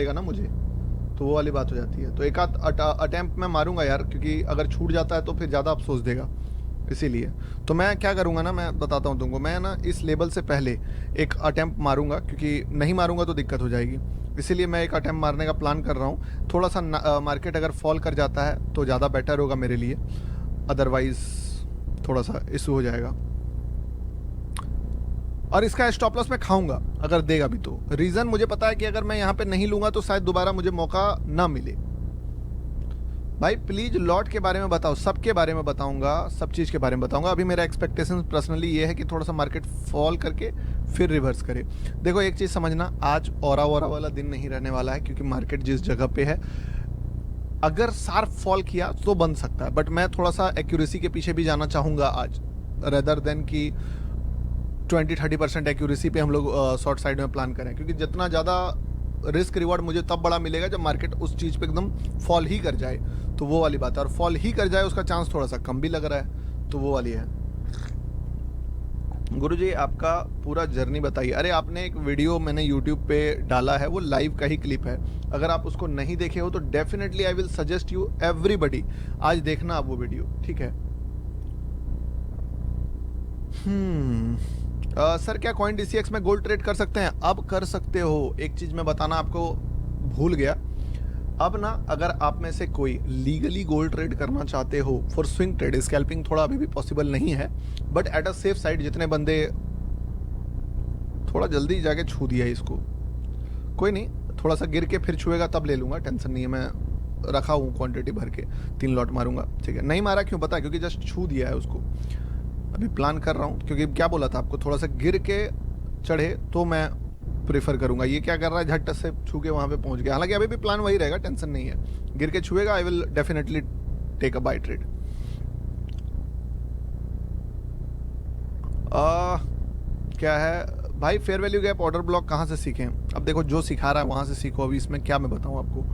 देगा ना मुझे, तो वो वाली बात हो जाती है। तो एक आध अटेम्प्ट मैं मारूंगा यार, क्योंकि अगर छूट जाता है तो फिर ज़्यादा अफसोस देगा, इसीलिए। तो मैं क्या करूंगा ना, मैं बताता हूँ तुमको, मैं ना इस लेवल से पहले एक अटेम्प्ट मारूंगा, क्योंकि नहीं मारूंगा तो दिक्कत हो जाएगी। इसीलिए मैं एक अटेम्प्ट मारने का प्लान कर रहा हूँ। थोड़ा सा मार्केट अगर फॉल कर जाता है तो ज़्यादा बेटर होगा मेरे लिए, अदरवाइज़ थोड़ा सा इशू हो जाएगा। और इसका स्टॉप लॉस मैं खाऊंगा अगर देगा भी तो। रीज़न मुझे पता है कि अगर मैं यहाँ पे नहीं लूंगा तो शायद दोबारा मुझे मौका ना मिले। भाई प्लीज लॉट के बारे में बताओ, सबके बारे में बताऊंगा, सब चीज़ के बारे में बताऊंगा। अभी मेरा एक्सपेक्टेशन पर्सनली ये है कि थोड़ा सा मार्केट फॉल करके फिर रिवर्स करे। देखो एक चीज़ समझना, आज औरा वोरा वाला दिन नहीं रहने वाला है, क्योंकि मार्केट जिस जगह पे है, अगर शार्प फॉल किया तो बन सकता है, बट मैं थोड़ा सा एक्यूरेसी के पीछे भी जाना चाहूँगा आज, रेदर देन कि 20-30% एक्यूरेसी पे हम लोग शॉर्ट साइड में प्लान करें। क्योंकि जितना ज़्यादा रिस्क रिवॉर्ड मुझे तब बड़ा मिलेगा जब मार्केट उस चीज़ पे एकदम फॉल ही कर जाए, तो वो वाली बात है। और फॉल ही कर जाए उसका चांस थोड़ा सा कम भी लग रहा है, तो वो वाली है। गुरुजी आपका पूरा जर्नी बताइए। अरे आपने एक वीडियो मैंने यूट्यूब पे डाला है, वो लाइव का ही क्लिप है, अगर आप उसको नहीं देखे हो तो definitely I will suggest you everybody आज देखना आप वो वीडियो, ठीक है। सर क्या कॉइन डीसीएक्स में गोल्ड ट्रेड कर सकते हैं? अब कर सकते हो। एक चीज़ मैं बताना आपको भूल गया, अब ना अगर आप में से कोई लीगली गोल्ड ट्रेड करना चाहते हो फॉर स्विंग ट्रेड, स्कैल्पिंग थोड़ा अभी भी पॉसिबल नहीं है, but at a safe side, जितने बंदे थोड़ा जल्दी जाके छू दिया इसको, कोई नहीं, थोड़ा सा गिर के फिर छुएगा तब ले लूँगा, टेंशन नहीं है। मैं रखा हूँ क्वांटिटी भर के, 3 लॉट मारूंगा, ठीक है। नहीं मारा क्यों पता है? क्योंकि जस्ट छू दिया है उसको, अभी प्लान कर रहा हूँ। क्योंकि क्या बोला था आपको, थोड़ा सा गिर के चढ़े तो मैं प्रेफर करूंगा। ये क्या कर रहा है, झट से छू के वहाँ पे पहुँच गया। हालांकि अभी भी प्लान वही रहेगा, टेंशन नहीं है। गिर के छुएगा, I will definitely take a buy trade. क्या है भाई, fair value gap order block कहाँ से सीखें? अब देखो जो सिखा रहा है वहाँ से सीखो, अभी इसमें क्या मैं बताऊँ आपको,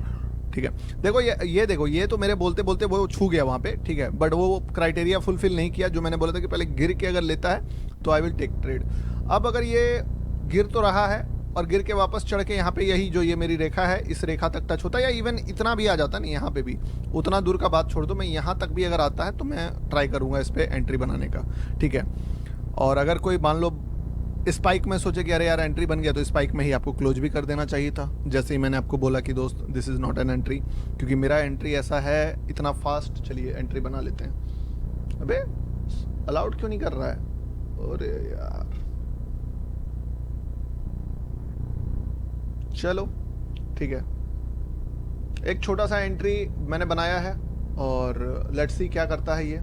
ठीक है। देखो ये देखो, ये तो मेरे बोलते बोलते वो छू गया वहाँ पे, ठीक है, बट वो क्राइटेरिया फुलफिल नहीं किया जो मैंने बोला था कि पहले गिर के अगर लेता है तो आई विल टेक ट्रेड। अब अगर ये गिर तो रहा है और गिर के वापस चढ़ के यहाँ पे यही जो ये मेरी रेखा है, इस रेखा तक टच होता है, या इवन इतना भी आ जाता नहीं, यहाँ पे भी उतना दूर का बात छोड़ दो, मैं यहाँ तक भी अगर आता है तो मैं ट्राई करूँगा इस पर एंट्री बनाने का, ठीक है। और अगर कोई मान लो स्पाइक में सोचे कि अरे यार एंट्री बन गया, तो स्पाइक में ही आपको क्लोज भी कर देना चाहिए था, जैसे ही मैंने आपको बोला कि दोस्त this is not an entry, क्योंकि मेरा एंट्री ऐसा है इतना फास्ट। चलिए एंट्री बना लेते हैं। अबे अलाउड क्यों नहीं कर रहा है? अरे यार चलो ठीक है, एक छोटा सा एंट्री मैंने बनाया है और लेट्स सी क्या करता है ये।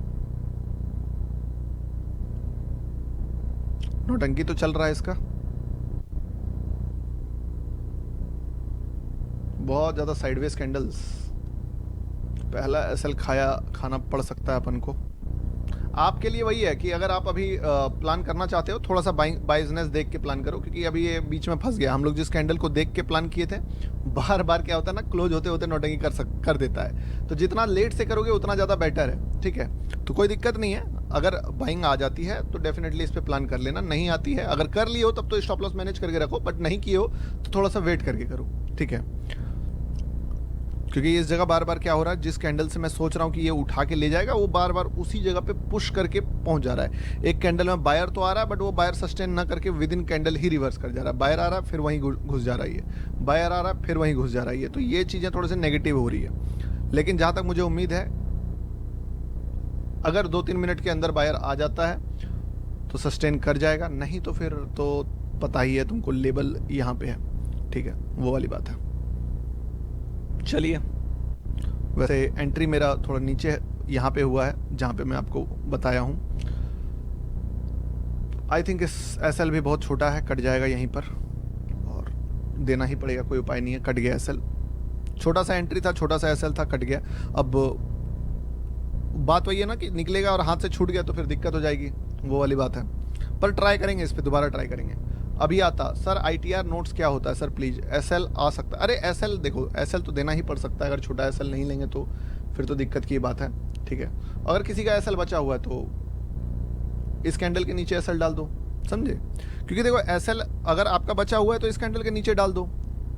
नौटंकी तो चल रहा है इसका, बहुत ज़्यादा साइडवेज कैंडल्स। पहला एसएल खाना पड़ सकता है अपन को। आपके लिए वही है कि अगर आप अभी प्लान करना चाहते हो, थोड़ा सा बाइजनेस देख के प्लान करो, क्योंकि अभी ये बीच में फंस गया। हम लोग जिस कैंडल को देख के प्लान किए थे, बार बार क्या होता है ना, क्लोज होते होते नौटंकी कर देता है। तो जितना लेट से करोगे उतना ज़्यादा बेटर है, ठीक है। तो कोई दिक्कत नहीं है, अगर बाइंग आ जाती है तो डेफिनेटली इस पर प्लान कर लेना। नहीं आती है, अगर कर ली हो तब तो स्टॉप लॉस मैनेज करके रखो, बट नहीं किए हो तो थोड़ा सा वेट करके करो, ठीक है। क्योंकि इस जगह बार बार क्या हो रहा है, जिस कैंडल से मैं सोच रहा हूँ कि ये उठा के ले जाएगा, वो बार बार उसी जगह पे पुश करके पहुंच जा रहा है। एक कैंडल में बायर तो आ रहा है, बट वो बायर सस्टेन ना करके with in candle he reverse कर जा रहा है। बायर आ रहा है फिर वहीं घुस जा रही है, बायर आ रहा है फिर वहीं घुस जा रही है। तो ये चीज़ें थोड़ी सी नेगेटिव हो रही है। लेकिन जहाँ तक मुझे उम्मीद है, अगर 2-3 मिनट के अंदर बायर आ जाता है तो सस्टेन कर जाएगा, नहीं तो फिर तो पता ही है तुमको, लेवल यहाँ पे है, ठीक है, वो वाली बात है। चलिए, वैसे एंट्री मेरा थोड़ा नीचे यहाँ पे हुआ है जहाँ पे मैं आपको बताया हूँ। आई थिंक इस एसएल भी बहुत छोटा है, कट जाएगा यहीं पर और देना ही पड़ेगा, कोई उपाय नहीं है। कट गया एसएल, छोटा सा एंट्री था, छोटा सा एसएल था, कट गया। अब बात वही है ना कि निकलेगा और हाथ से छूट गया तो फिर दिक्कत हो जाएगी, वो वाली बात है। पर ट्राई करेंगे, इस पर दोबारा ट्राई करेंगे। अभी आता सर आईटीआर नोट्स क्या होता है सर प्लीज? एसएल आ सकता है? अरे एसएल देखो, एसएल तो देना ही पड़ सकता है, अगर छोटा एसएल नहीं लेंगे तो फिर तो दिक्कत की बात है, ठीक है। अगर किसी का एसएल बचा हुआ है तो इस कैंडल के नीचे एसएल डाल दो, समझे? क्योंकि देखो एसएल अगर आपका बचा हुआ है तो इस कैंडल के नीचे डाल दो,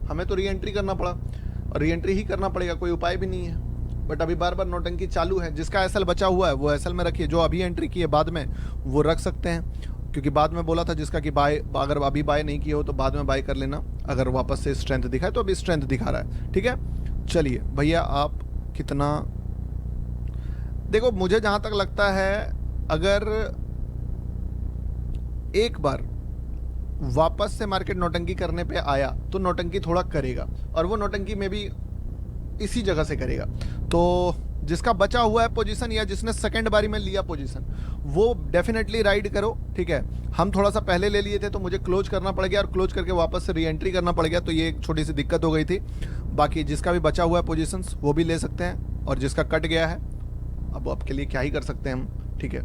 हमें तो री एंट्री करना पड़ा, और री एंट्री ही करना पड़ेगा, कोई उपाय भी नहीं है। बट अभी बार बार नौटंकी चालू है। जिसका एसएल बचा हुआ है वो एसएल में रखिए, जो अभी एंट्री की है बाद में वो रख सकते हैं, क्योंकि बाद में बोला था जिसका कि बाय, अगर अभी बाय नहीं किया हो तो बाद में बाय कर लेना, अगर वापस से स्ट्रेंथ दिखाए तो अभी स्ट्रेंथ दिखा रहा है। ठीक है, चलिए भैया आप कितना, देखो मुझे जहां तक लगता है अगर एक बार वापस से मार्केट नौटंकी करने पे आया तो नौटंकी थोड़ा करेगा, और वो नौटंकी में भी इसी जगह से करेगा। तो जिसका बचा हुआ है पोजीशन या जिसने सेकंड बारी में लिया पोजीशन वो डेफिनेटली राइड करो। ठीक है, हम थोड़ा सा पहले ले लिए थे तो मुझे क्लोज करना पड़ गया, और क्लोज करके वापस से री एंट्री करना पड़ गया, तो ये एक छोटी सी दिक्कत हो गई थी। बाकी जिसका भी बचा हुआ है पोजीशंस वो भी ले सकते हैं, और जिसका कट गया है अब आपके लिए क्या ही कर सकते हैं हम। ठीक है,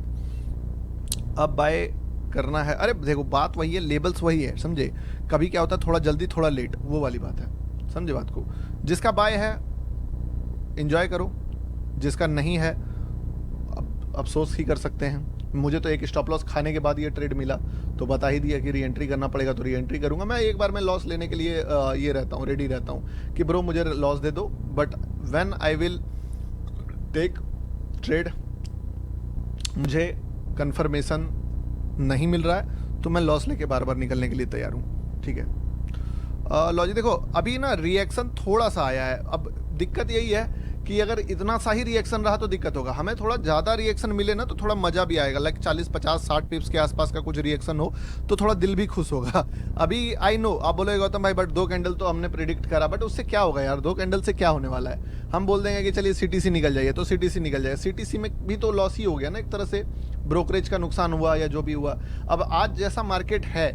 अब बाय करना है। अरे देखो बात वही है, लेबल्स वही है, समझे। कभी क्या होता है थोड़ा जल्दी थोड़ा लेट, वो वाली बात है, समझे बात को। जिसका बाय है एंजॉय करो, जिसका नहीं है अब अफसोस ही कर सकते हैं। मुझे तो एक स्टॉप लॉस खाने के बाद ये ट्रेड मिला, तो बता ही दिया कि री एंट्री करना पड़ेगा तो री एंट्री करूंगा। मैं एक बार में लॉस लेने के लिए ये रहता हूँ, रेडी रहता हूँ कि ब्रो मुझे लॉस दे दो, but when I will take trade मुझे कंफर्मेशन नहीं मिल रहा है तो मैं लॉस लेके बार बार निकलने के लिए तैयार हूँ। ठीक है, लो जी देखो अभी ना रिएक्शन थोड़ा सा आया है। अब दिक्कत यही है कि अगर इतना सा ही रिएक्शन रहा तो दिक्कत होगा, हमें थोड़ा ज़्यादा रिएक्शन मिले ना तो थोड़ा मज़ा भी आएगा। लाइक 40 50 60 पिप्स के आसपास का कुछ रिएक्शन हो तो थोड़ा दिल भी खुश होगा। अभी आई नो आप बोलोगे गौतम भाई बट 2 कैंडल तो हमने प्रिडिक्ट करा, बट उससे क्या होगा यार, 2 कैंडल से क्या होने वाला है। हम बोल देंगे कि चलिए सीटीसी निकल जाइए तो सीटीसी निकल जाए, सीटीसी में भी तो लॉस ही हो गया ना एक तरह से, ब्रोकरेज का नुकसान हुआ या जो भी हुआ। अब आज जैसा मार्केट है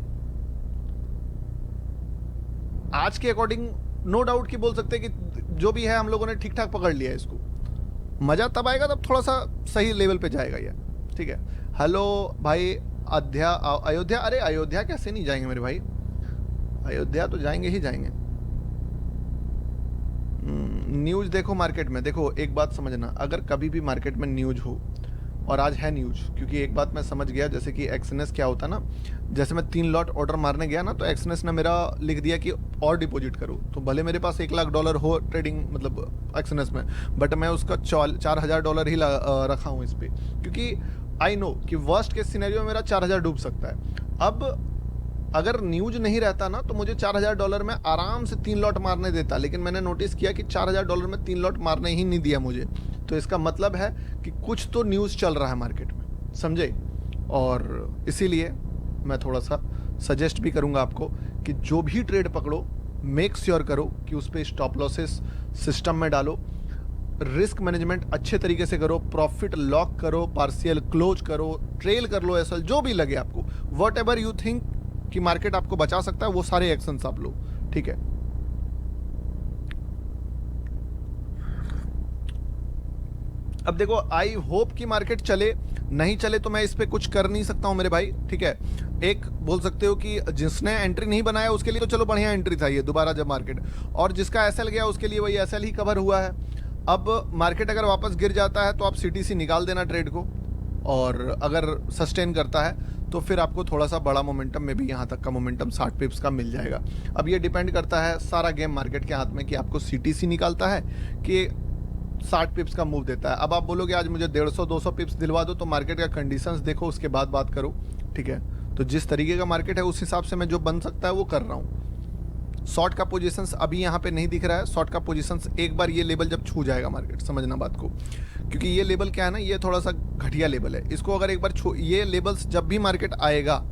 आज के अकॉर्डिंग नो डाउट की बोल सकते हैं कि जो भी है हम लोगों ने ठीक ठाक पकड़ लिया है इसको। मजा तब आएगा तब थोड़ा सा सही लेवल पे जाएगा ये। ठीक है, हेलो भाई अयोध्या, अरे अयोध्या कैसे नहीं जाएंगे मेरे भाई, अयोध्या तो जाएंगे ही जाएंगे। न्यूज देखो मार्केट में, देखो एक बात समझना, अगर कभी भी मार्केट में न्यूज हो, और आज है न्यूज, क्योंकि एक बात मैं समझ गया, जैसे कि एक्सएनएस क्या होता ना, जैसे मैं 3 लॉट ऑर्डर मारने गया ना तो एक्सएनएस ने मेरा लिख दिया कि और डिपॉजिट करो, तो भले मेरे पास $1 लाख हो ट्रेडिंग मतलब एक्सएनएस में, बट मैं उसका $4,000 ही रखा हूँ इस पर, क्योंकि आई नो कि वर्स्ट केस सिनेरियो में मेरा 4,000 डूब सकता है। अब अगर न्यूज नहीं रहता ना तो मुझे $4,000 में आराम से 3 लॉट मारने देता, लेकिन मैंने नोटिस किया कि $4,000 में 3 लॉट मारने ही नहीं दिया मुझे। तो इसका मतलब है कि कुछ तो न्यूज़ चल रहा है मार्केट में, समझे। और इसीलिए मैं थोड़ा सा सजेस्ट भी करूंगा आपको कि जो भी ट्रेड पकड़ो मेक श्योर करो कि उस पर स्टॉप लॉसेस सिस्टम में डालो, रिस्क मैनेजमेंट अच्छे तरीके से करो, प्रॉफिट लॉक करो, पार्शियल क्लोज करो, ट्रेल कर लो, एसएल जो भी लगे आपको, वट एवर यू थिंक कि मार्केट आपको बचा सकता है वो सारे एक्शंस आप लो। ठीक है, अब देखो आई होप कि मार्केट चले, नहीं चले तो मैं इस पे कुछ कर नहीं सकता हूं मेरे भाई। ठीक है, एक बोल सकते हो कि जिसने एंट्री नहीं बनाया उसके लिए तो चलो बढ़िया एंट्री था ये दोबारा जब मार्केट, और जिसका एसएल गया उसके लिए वही एसएल ही कवर हुआ है। अब मार्केट अगर वापस गिर जाता है तो आप सीटीसी निकाल देना ट्रेड को, और अगर सस्टेन करता है तो फिर आपको थोड़ा सा बड़ा मोमेंटम में भी यहाँ तक का मोमेंटम 60 पिप्स का मिल जाएगा। अब ये डिपेंड करता है सारा गेम मार्केट के हाथ में कि आपको सीटीसी निकालता है कि 60 पिप्स का मूव देता है। अब आप बोलोगे आज मुझे 150-200 पिप्स दिलवा दो, तो मार्केट का कंडीशंस देखो उसके बाद बात करो। ठीक है, तो जिस तरीके का मार्केट है उस हिसाब से मैं जो बन सकता है वो कर रहा हूँ। शॉर्ट का पोजीशंस अभी यहाँ पे नहीं दिख रहा है, शॉर्ट का पोजीशंस एक बार ये लेवल जब छू जाएगा मार्केट, समझना बात को, क्योंकि ये लेवल क्या है ना, ये थोड़ा सा घटिया लेवल है। इसको अगर एक बार ये लेवल्स जब भी मार्केट आएगा,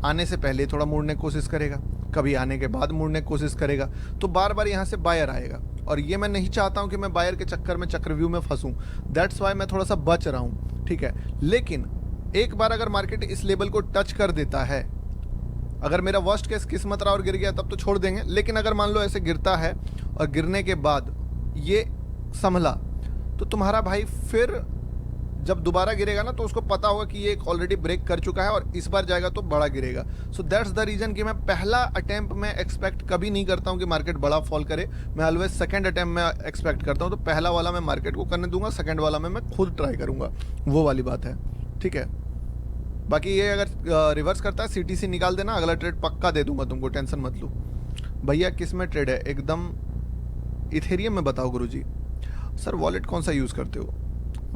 आने से पहले थोड़ा मुड़ने की कोशिश करेगा, कभी आने के बाद मुड़ने की कोशिश करेगा, तो बार बार यहाँ से बायर आएगा, और ये मैं नहीं चाहता हूँ कि मैं बायर के चक्कर में चक्रव्यूह में फंसूँ। दैट्स वाई मैं थोड़ा सा बच रहा हूँ। ठीक है, लेकिन एक बार अगर मार्केट इस लेवल को टच कर देता है, अगर मेरा वर्स्ट केस किस्मत रहा और गिर गया तब तो छोड़ देंगे, लेकिन अगर मान लो ऐसे गिरता है और गिरने के बाद ये संभला, तो तुम्हारा भाई फिर जब दोबारा गिरेगा ना तो उसको पता होगा कि ये ऑलरेडी ब्रेक कर चुका है और इस बार जाएगा तो बड़ा गिरेगा। सो दैट्स द रीजन कि मैं पहला अटेम्प्ट में एक्सपेक्ट कभी नहीं करता हूँ कि मार्केट बड़ा फॉल करे, मैं ऑलवेज सेकंड अटेम्प्ट में एक्सपेक्ट करता हूँ। तो पहला वाला मैं मार्केट को करने दूंगा, सेकंड वाला में मैं खुद ट्राई करूंगा, वो वाली बात है। ठीक है, बाकी ये अगर रिवर्स करता है सीटीसी निकाल देना, अगला ट्रेड पक्का दे दूंगा तुमको, टेंशन मत लो। भैया किस में ट्रेड है? एकदम इथेरियम में बताओ गुरुजी। सर वॉलेट कौन सा यूज़ करते हो?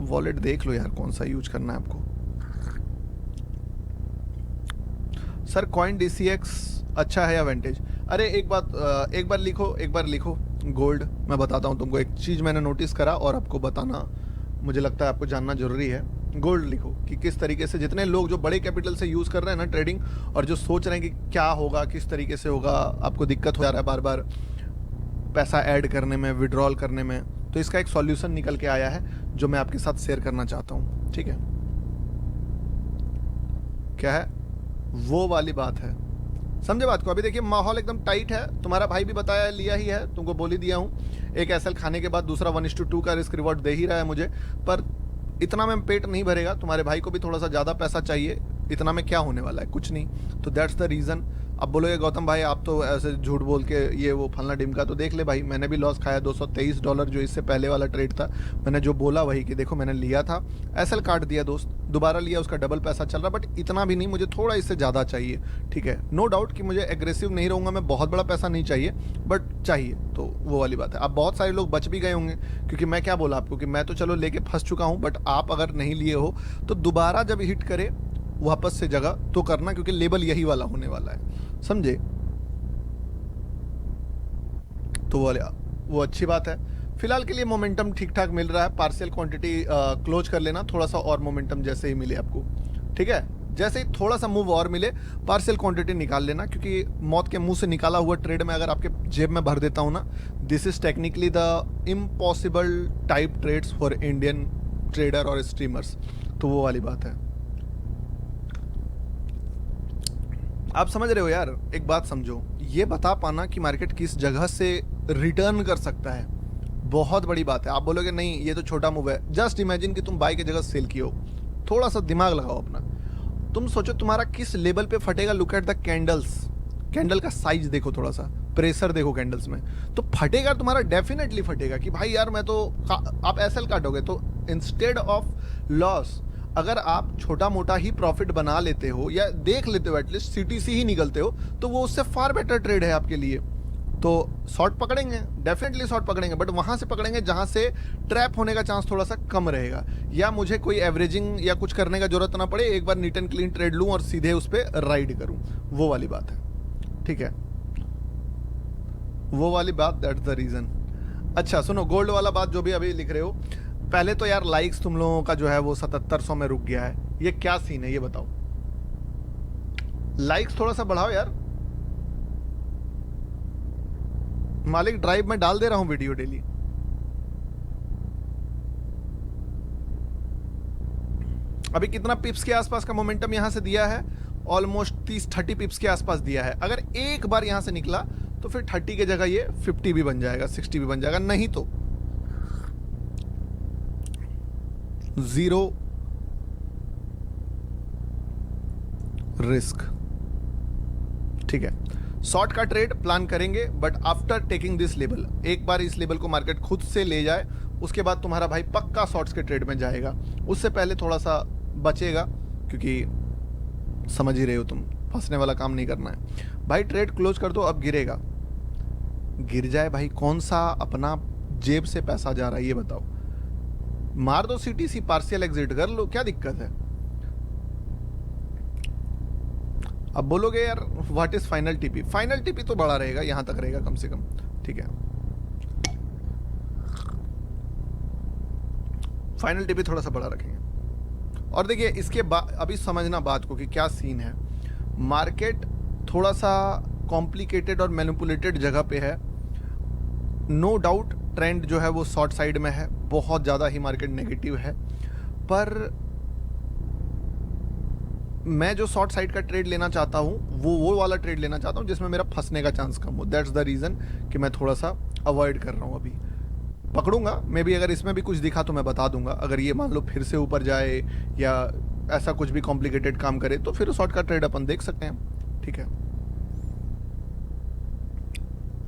वॉलेट देख लो यार कौन सा यूज करना है आपको। सर कॉइन DCX अच्छा है या वेंटेज? अरे एक बार लिखो गोल्ड। मैं बताता हूँ तुमको, एक चीज़ मैंने नोटिस करा और आपको बताना मुझे लगता है आपको जानना जरूरी है। गोल्ड लिखो कि किस तरीके से जितने लोग जो बड़े कैपिटल से यूज़ कर रहे हैं ना ट्रेडिंग, और जो सोच रहे हैं कि क्या होगा, किस तरीके से होगा, आपको दिक्कत हो जा रहा है बार बार पैसा ऐड करने में, विड्रॉल करने में, तो इसका एक सॉल्यूशन निकल के आया है जो मैं आपके साथ शेयर करना चाहता हूँ। ठीक है, क्या है वो वाली बात है, समझे बात को? अभी देखिए माहौल एकदम टाइट है, तुम्हारा भाई भी बताया लिया ही है, तुमको बोल ही दिया हूँ। एक एसएल खाने के बाद दूसरा 1:2 का रिस्क रिवॉर्ड दे ही रहा है मुझे, पर इतना में पेट नहीं भरेगा, तुम्हारे भाई को भी थोड़ा सा ज़्यादा पैसा चाहिए, इतना में क्या होने वाला है, कुछ नहीं। तो दैट्स द रीज़न। अब बोलोगे गौतम भाई आप तो ऐसे झूठ बोल के ये वो फलना डिमका, तो देख ले भाई मैंने भी लॉस खाया $223 जो इससे पहले वाला ट्रेड था। मैंने जो बोला वही कि देखो मैंने लिया था, एसएल काट दिया दोस्त, दोबारा लिया उसका डबल पैसा चल रहा, बट इतना भी नहीं, मुझे थोड़ा इससे ज़्यादा चाहिए। ठीक है, नो डाउट कि मुझे एग्रेसिव नहीं रहूँगा मैं, बहुत बड़ा पैसा नहीं चाहिए बट चाहिए, तो वो वाली बात है। अब बहुत सारे लोग बच भी गए होंगे, क्योंकि मैं क्या बोला आपको कि मैं तो चलो लेके फंस चुका हूँ, बट आप अगर नहीं लिए हो तो दोबारा जब हिट करे वापस से जगह तो करना, क्योंकि लेबल यही वाला होने वाला है, समझे? तो वो अच्छी बात है। फिलहाल के लिए मोमेंटम ठीक ठाक मिल रहा है, पार्शियल क्वांटिटी क्लोज कर लेना, थोड़ा सा और मोमेंटम जैसे ही मिले आपको, ठीक है, जैसे ही थोड़ा सा मूव और मिले पार्शियल क्वांटिटी निकाल लेना, क्योंकि मौत के मुंह से निकाला हुआ ट्रेड में अगर आपके जेब में भर देता हूँ ना, this is technically the impossible type trades for Indian trader और स्ट्रीमर्स। तो वो वाली बात है, आप समझ रहे हो यार। एक बात समझो, ये बता पाना कि मार्केट किस जगह से रिटर्न कर सकता है बहुत बड़ी बात है। आप बोलोगे नहीं ये तो छोटा मूव है, जस्ट इमेजिन कि तुम बाई की जगह सेल किए हो, थोड़ा सा दिमाग लगाओ अपना, तुम सोचो तुम्हारा किस लेवल पे फटेगा। Look at the candles, candle का साइज देखो, थोड़ा सा प्रेशर देखो कैंडल्स में, तो फटेगा तुम्हारा, डेफिनेटली फटेगा कि भाई यार मैं तो, आप एसएल काटोगे तो इंस्टेड ऑफ लॉस अगर आप छोटा मोटा ही प्रॉफिट बना लेते हो या देख लेते हो, एटलीस्ट सीटीसी ही निकलते हो, तो वो उससे फार बेटर ट्रेड है आपके लिए। तो शॉर्ट पकड़ेंगे, डेफिनेटली शॉर्ट पकड़ेंगे, बट वहां से पकड़ेंगे जहां से ट्रैप होने का चांस थोड़ा सा कम रहेगा, या मुझे कोई एवरेजिंग या कुछ करने का जरूरत ना पड़े, एक बार नीट एंड क्लीन ट्रेड लूं और सीधे उस पर राइड करूं, वो वाली बात है। ठीक है, वो वाली बात, दैट्स द रीजन। अच्छा सुनो, गोल्ड वाला बात जो भी अभी लिख रहे हो, पहले तो यार लाइक्स तुम लोगों का जो है वो 7700 में रुक गया है, ये क्या सीन है ये बताओ? लाइक्स थोड़ा सा बढ़ाओ यार, मालिक ड्राइव में डाल दे रहा हूं वीडियो डेली। अभी कितना पिप्स के आसपास का मोमेंटम यहां से दिया है? ऑलमोस्ट 30-30 पिप्स के आसपास दिया है। अगर एक बार यहां से निकला तो फिर 30 की जगह ये 50 भी बन जाएगा, 60 भी बन जाएगा, नहीं तो जीरो रिस्क। ठीक है, शॉर्ट का ट्रेड प्लान करेंगे, but after taking this level, एक बार इस लेवल को मार्केट खुद से ले जाए उसके बाद तुम्हारा भाई पक्का शॉर्ट्स के ट्रेड में जाएगा। उससे पहले थोड़ा सा बचेगा, क्योंकि समझ ही रहे हो तुम, फंसने वाला काम नहीं करना है भाई। ट्रेड क्लोज कर दो, अब गिरेगा, गिर जाए भाई, कौन सा अपना जेब से पैसा जा रहा है ये बताओ? मार दो सीटीसी, पार्शियल एग्जिट कर लो, क्या दिक्कत है? अब बोलोगे यार what is final TP? Final TP तो बड़ा रहेगा, यहां तक रहेगा कम से कम, ठीक है, फाइनल टीपी थोड़ा सा बड़ा रखेंगे। और देखिए इसके बाद अभी समझना बात को कि क्या सीन है, मार्केट थोड़ा सा कॉम्प्लिकेटेड और मैनिपुलेटेड जगह पे है, नो डाउट ट्रेंड जो है वो शॉर्ट साइड में है, बहुत ज़्यादा ही मार्केट नेगेटिव है, पर मैं जो शॉर्ट साइड का ट्रेड लेना चाहता हूँ वो वाला ट्रेड लेना चाहता हूँ जिसमें मेरा फंसने का चांस कम हो। दैट्स द रीज़न कि मैं थोड़ा सा अवॉइड कर रहा हूँ। अभी पकड़ूंगा, मे बी अगर इसमें भी कुछ दिखा तो मैं बता दूंगा, अगर ये मान लो फिर से ऊपर जाए या ऐसा कुछ भी कॉम्प्लिकेटेड काम करे तो फिर शॉर्ट का ट्रेड अपन देख सकते हैं। ठीक है,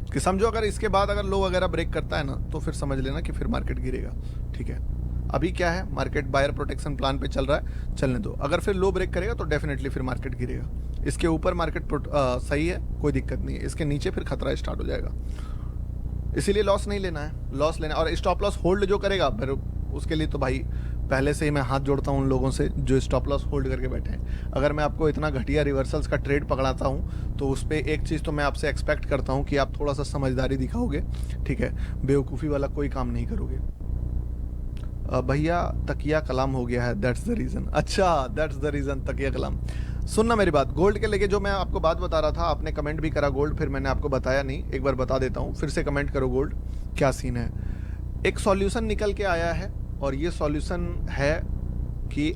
कि समझो अगर इसके बाद अगर लो वगैरह ब्रेक करता है ना तो फिर समझ लेना कि फिर मार्केट गिरेगा। ठीक है, अभी क्या है, मार्केट बायर प्रोटेक्शन प्लान पे चल रहा है, चलने दो। अगर फिर लो ब्रेक करेगा तो डेफिनेटली फिर मार्केट गिरेगा। इसके ऊपर मार्केट सही है, कोई दिक्कत नहीं है, इसके नीचे फिर खतरा स्टार्ट हो जाएगा। इसीलिए लॉस नहीं लेना है, लॉस लेना, और स्टॉप लॉस होल्ड जो करेगा फिर उसके लिए तो भाई पहले से ही मैं हाथ जोड़ता हूँ उन लोगों से जो स्टॉप लॉस होल्ड करके बैठे हैं। अगर मैं आपको इतना घटिया रिवर्सल्स का ट्रेड पकड़ाता हूँ तो उस पर एक चीज़ तो मैं आपसे एक्सपेक्ट करता हूँ कि आप थोड़ा सा समझदारी दिखाओगे, ठीक है, बेवकूफ़ी वाला कोई काम नहीं करोगे। भैया तकिया कलाम हो गया है, दैट्स द रीज़न। अच्छा, दैट्स द रीज़न, तकिया कलाम। सुनना मेरी बात, गोल्ड के लेके जो मैं आपको बात बता रहा था, आपने कमेंट भी करा गोल्ड, फिर मैंने आपको बताया नहीं, एक बार बता देता हूँ, फिर से कमेंट करो गोल्ड क्या सीन है। एक सॉल्यूशन निकल के आया है, और ये सॉल्यूशन है कि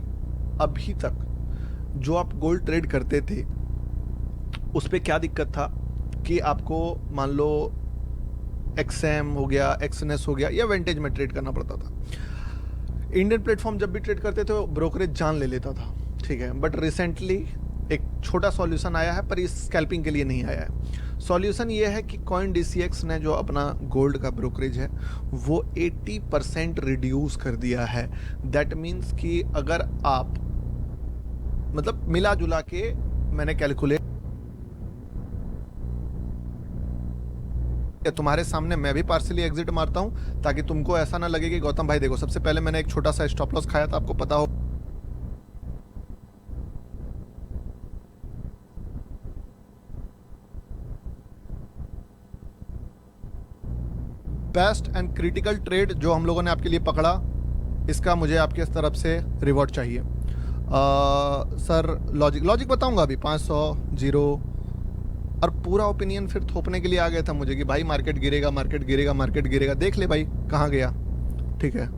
अभी तक जो आप गोल्ड ट्रेड करते थे उस पर क्या दिक्कत था कि आपको मान लो एक्सएम हो गया, एक्सएनएस हो गया, या वेंटेज में ट्रेड करना पड़ता था। इंडियन प्लेटफॉर्म जब भी ट्रेड करते थे ब्रोकरेज जान ले लेता था, ठीक है। बट रिसेंटली एक छोटा सॉल्यूशन आया है, पर इस स्कैल्पिंग के लिए नहीं आया है। सॉल्यूशन ये है कि CoinDCX ने जो अपना गोल्ड का ब्रोकरेज है वो 80% रिड्यूस कर दिया है। दैट मीन्स कि अगर आप मतलब मिला जुला के मैंने कैलकुलेट, तुम्हारे सामने मैं भी पार्सली एग्जिट मारता हूं ताकि तुमको ऐसा ना लगे कि गौतम भाई देखो सबसे पहले मैंने एक छोटा सा स्टॉप लॉस खाया था, आपको पता हो। बेस्ट एंड क्रिटिकल ट्रेड जो हम लोगों ने आपके लिए पकड़ा, इसका मुझे आपके तरफ से रिवॉर्ड चाहिए। सर लॉजिक बताऊंगा अभी 500 जीरो, और पूरा ओपिनियन फिर थोपने के लिए आ गया था मुझे कि भाई मार्केट गिरेगा, मार्केट गिरेगा, मार्केट गिरेगा। देख ले भाई कहाँ गया, ठीक है।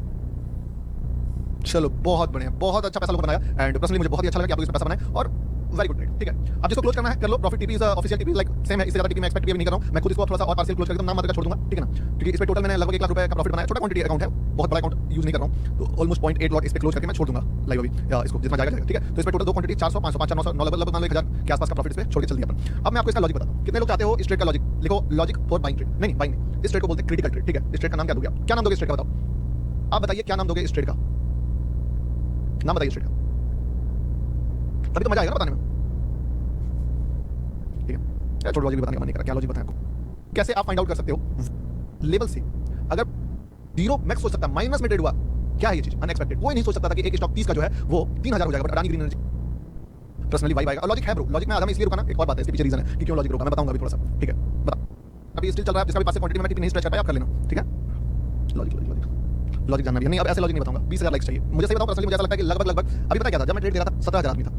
चलो बहुत बढ़िया, बहुत अच्छा पैसा लोग बनाया, एंड पर्सनली मुझे बहुत ही अच्छा लगा कि आप लोग इसमें पैसा बनाए, और वेरी गुड ट्रेड, ठीक है। अब जिसको क्लोज करना है कर लो। Profit TP official TP like same है, इससे ज्यादा टीपी मैं एक्सपेक्ट भी नहीं कर रहा हूं। मैं खुद इसको थोड़ा सा और पार्शियल क्लोज करके नाम मार के छोड़ दूंगा, ठीक है ना, क्योंकि इस पे टोटल मैंने लगभग 1 लाख रुपए का प्रॉफिट बनाया। छोटा क्वांटिटी अकाउंट है, बहुत बड़ा अकाउंट यूज नहीं कर रहा हूं, तो ऑलमोस्ट 0.8 लॉट इस पे क्लोज करके मैं छोड़ दूंगा लाइव अभी, या इसको जितना जाएगा, ठीक है। तो इस पे टोटल दो क्वांटिटी 400 500 500 900 लगभग 1000 के आसपास का प्रॉफिट इस पे छोड़ के चल दिया अपन। अब मैं आपको इसका लॉजिक बताता हूं। कितने लोग चाहते हो इस ट्रेड का लॉजिक? लिखो लॉजिक फॉर बाइंग ट्रेड। नहीं बाइंग नहीं, इस ट्रेड को बोलते हैं क्रिटिकल ट्रेड, ठीक है। इस ट्रेड का नाम क्या दोगे आप? क्या नाम दोगे इस ट्रेड का? बताओ आप, बताइए क्या नाम दोगे इस ट्रेड का? नाम बताइए इस ट्रेड का, तभी तो मजा आएगा ना बताने में, ठीक है। छोड़ लॉजिक बताने का मन नहीं करा, क्या लॉजिक बताएं आपको? कैसे आप फाइंड आउट कर सकते हो लेवल से? अगर जीरो मैक्स सोच सकता है, माइनस में ट्रेड हुआ, क्या है ये चीज? अनएक्सपेक्टेड। कोई नहीं सोच सकता था कि एक स्टॉक 30 का जो है वो 3000 हो जाएगा, but Adani green energy personally vibe आएगा। लॉजिक है ब्रो, लॉजिक में आधा में इसलिए रुका ना, एक और बात है इसके पीछे रीजन है कि क्यों लॉजिक रुका, मैं बताऊंगा अभी थोड़ा सा, ठीक है। बता, अभी स्टिल चल रहा है, जिसका भी पास से क्वांटिटी में टिप नहीं स्ट्रेच कर पाया आप कर लेना, ठीक है। लॉजिक जानना भी नहीं, अब ऐसे लॉजिक नहीं बताऊंगा। 20,000 लाइक्स चाहिए मुझे, सही बताऊं पर्सनली मुझे ऐसा लगता है कि लगभग अभी पता क्या था, जब मैं ट्रेड दे रहा था 17,000 आदमी था।